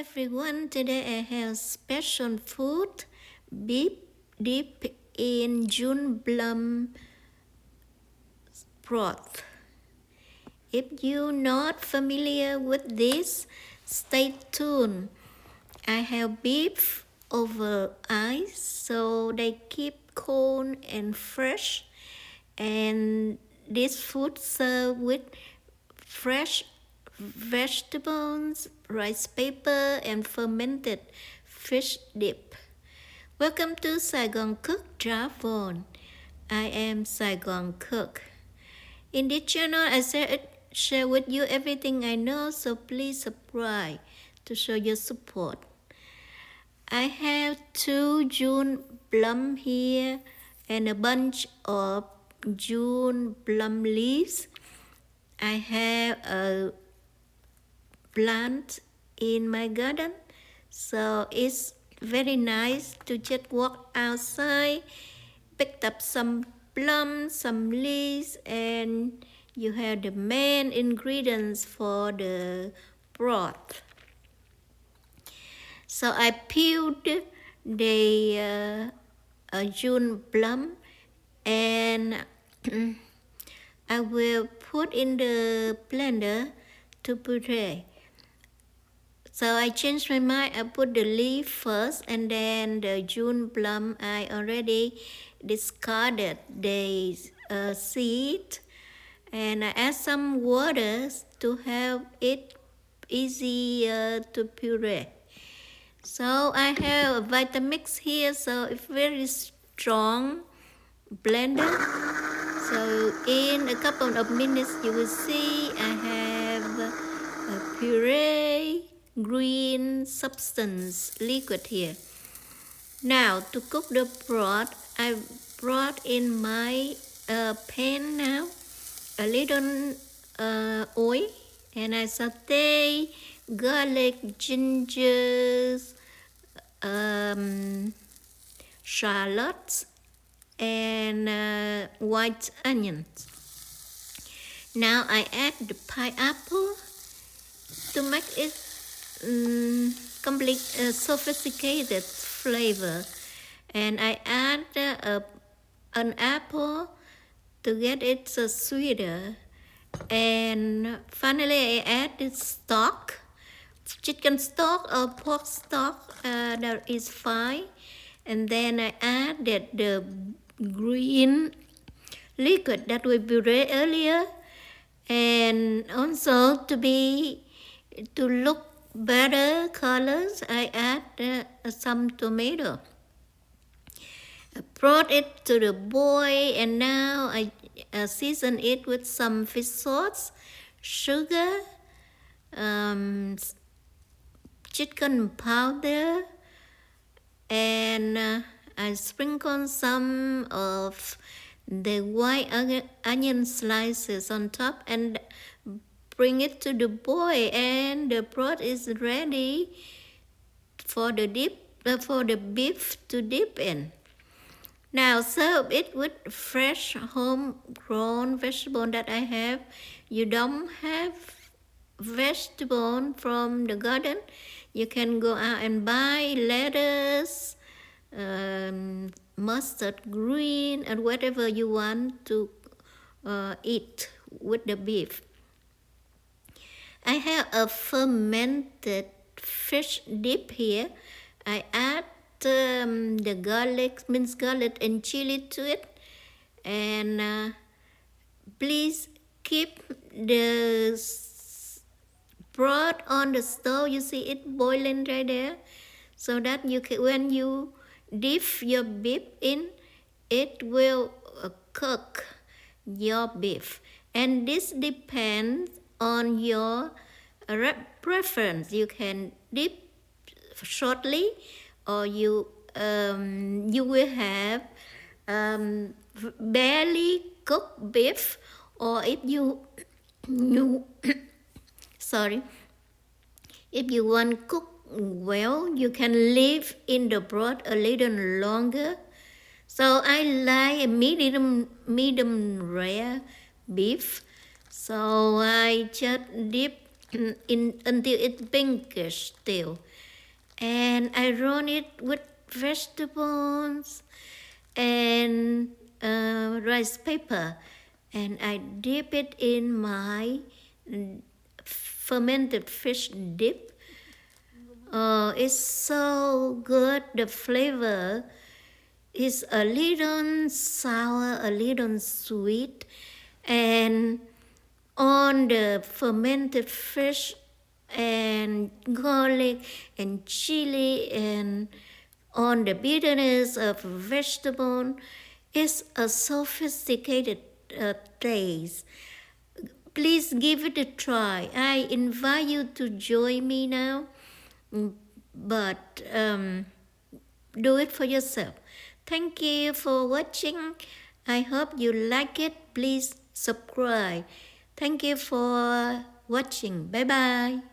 everyone, today I have special food, beef dip in June plum broth. If you're not familiar with this, stay tuned. I have beef over ice so they keep cold and fresh, and this food served with fresh vegetables, rice paper, and fermented fish dip. Welcome to SaigoncookTravel. I am Saigon Cook. In this channel, I share with you everything I know, so please subscribe to show your support. I have 2 June plum here and a bunch of June plum leaves. I have a plant in my garden, so it's very nice to just walk outside, picked up some plums, some leaves, and you have the main ingredients for the broth. So I peeled the June plum, and I will put in the blender to puree. So I changed my mind. I put the leaf first, and then the June plum I already discarded the seed, and I add some water to help it easier to puree. So I have a Vitamix here, so it's very strong blender. So in a couple of minutes you will see I have a puree green substance liquid here. Now to cook the broth, I brought in my pan now a little oil, and I saute garlic, ginger, shallots, and white onions. Now I add the pineapple to make it complete sophisticated flavor, and I add an apple to get it sweeter, and finally I add the stock, chicken stock or pork stock, that is fine, and then I added the green liquid that we pureed earlier, and also to look better colors, I add some tomato. I brought it to the boil, and now I season it with some fish sauce, sugar, chicken powder, and I sprinkle some of the white onion slices on top and bring it to the boil, and the broth is ready for the beef to dip in. Now serve it with fresh homegrown vegetable that I have. You don't have vegetable from the garden, you can go out and buy lettuce, mustard green, and whatever you want to eat with the beef. I have a fermented fish dip here. I add the garlic, minced garlic and chili to it, and please keep the broth on the stove. You see it boiling right there, so that you can, when you dip your beef in, it will cook your beef, and this depends on your preference. You can dip shortly, or you will have barely cooked beef, or if you if you want cook well, you can leave in the broth a little longer. So I like a medium rare beef, so I just dip in until it's pinkish still. and I roll it with vegetables and rice paper, and I dip it in my fermented fish dip. It's so good. The flavor is a little sour, a little sweet, and on the fermented fish and garlic and chili and on the bitterness of vegetable is a sophisticated taste. Please give it a try. I invite you to join me now, but do it for yourself. Thank you for watching. I hope you like it. Please subscribe. Thank you for watching. Bye bye.